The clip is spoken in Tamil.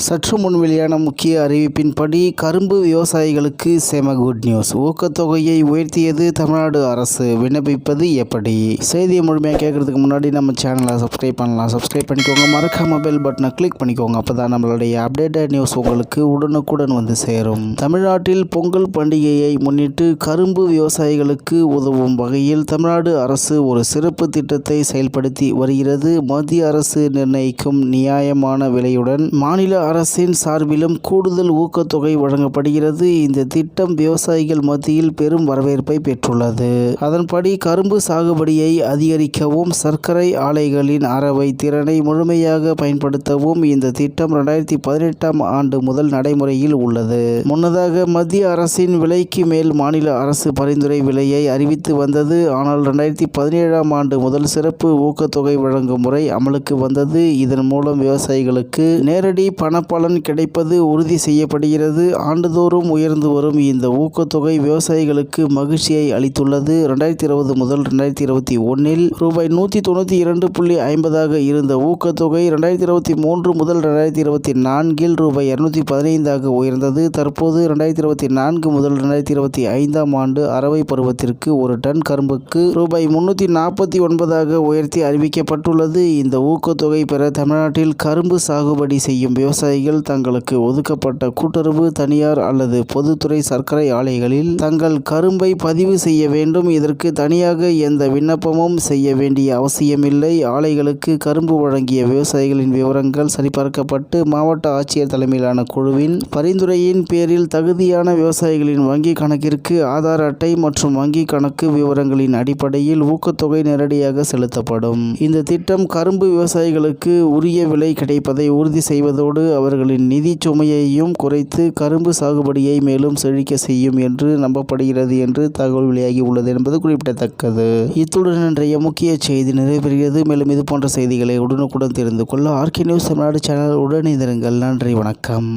சற்று முன் வெளியான முக்கிய அறிவிப்பின்படி கரும்பு விவசாயிகளுக்கு செம குட் நியூஸ். ஊக்கத்தொகையை உயர்த்தியது தமிழ்நாடு அரசு. விண்ணப்பிப்பது எப்படி? செய்தியை முழுமையாக கேட்கறதுக்கு முன்னாடி நம்ம சேனலை சப்ஸ்கிரைப் பண்ணலாம். சப்ஸ்கிரைப் பண்ணிக்கோங்க. மறக்காம பெல் பட்டனை கிளிக் பண்ணிக்கோங்க. அப்பதான் நம்மளுடைய அப்டேட்டட் நியூஸ் உங்களுக்கு உடனுக்குடன் வந்து சேரும். தமிழ்நாட்டில் பொங்கல் பண்டிகையை முன்னிட்டு கரும்பு விவசாயிகளுக்கு உதவும் வகையில் தமிழ்நாடு அரசு ஒரு சிறப்பு திட்டத்தை செயல்படுத்தி வருகிறது. மத்திய அரசு நிர்ணயிக்கும் நியாயமான விலையுடன் மாநில அரசின் சார்பிலும் கூடுதல் ஊக்கத்தொகை வழங்கப்படுகிறது. இந்த திட்டம் விவசாயிகள் மத்தியில் பெரும் வரவேற்பை பெற்றுள்ளது. அதன்படி கரும்பு சாகுபடியை அதிகரிக்கவும் சர்க்கரை ஆலைகளின் அரவை திறனை முழுமையாக பயன்படுத்தவும் இந்த திட்டம் 2018ஆம் ஆண்டு முதல் நடைமுறையில் உள்ளது. முன்னதாக மத்திய அரசின் விலைக்கு மேல் மாநில அரசு பரிந்துரை விலையை அறிவித்து வந்தது. ஆனால் 2017ஆம் ஆண்டு முதல் சிறப்பு ஊக்கத்தொகை வழங்கும் முறை அமலுக்கு வந்தது. இதன் மூலம் விவசாயிகளுக்கு நேரடி பணப்பலன் கிடைப்பது உறுதி செய்யப்படுகிறது. ஆண்டுதோறும் உயர்ந்து வரும் இந்த ஊக்கத்தொகை விவசாயிகளுக்கு மகிழ்ச்சியை அளித்துள்ளது. 2020 முதல் 2021இல் ரூபாய் 192.50 இருந்த ஊக்கத்தொகை 2023 முதல் 2024இல் ரூபாய் 215 உயர்ந்தது. தற்போது 2024 முதல் 2025ஆம் ஆண்டு அரவை பருவத்திற்கு ஒரு டன் கரும்புக்கு ரூபாய் 349 உயர்த்தி அறிவிக்கப்பட்டுள்ளது. இந்த ஊக்கத்தொகை பெற தமிழ்நாட்டில் கரும்பு சாகுபடி செய்யும் விவசாயிகள் தங்களுக்கு ஒதுக்கப்பட்ட கூட்டுறவு, தனியார் அல்லது பொதுத்துறை சர்க்கரை ஆலைகளில் தங்கள் கரும்பை பதிவு செய்ய வேண்டும். இதற்கு தனியாக எந்த விண்ணப்பமும் செய்ய வேண்டிய அவசியமில்லை. ஆலைகளுக்கு கரும்பு வழங்கிய விவசாயிகளின் விவரங்கள் சரிபார்க்கப்பட்டு மாவட்ட ஆட்சியர் தலைமையிலான குழுவின் பரிந்துரையின் பேரில் தகுதியான விவசாயிகளின் வங்கி கணக்கிற்கு ஆதார் அட்டை மற்றும் வங்கி கணக்கு விவரங்களின் அடிப்படையில் ஊக்கத்தொகை நேரடியாக செலுத்தப்படும். இந்த திட்டம் கரும்பு விவசாயிகளுக்கு உரிய விலை கிடைப்பதை உறுதி செய்வதோடு அவர்களின் நிதி சுமையையும் குறைத்து கரும்பு சாகுபடியை மேலும் செழிக்க செய்யும் என்று நம்பப்படுகிறது என்று தகவல் வெளியாகி உள்ளது என்பது குறிப்பிடத்தக்கது. இத்துடன் இன்றைய முக்கிய செய்தி நிறைவேறுகிறது. மேலும் இது போன்ற செய்திகளை உடனுக்குடன் தெரிந்து கொள்ள ஆர்கே நியூஸ் தமிழ்நாடு சேனல் உடனே இருங்கள். நன்றி, வணக்கம்.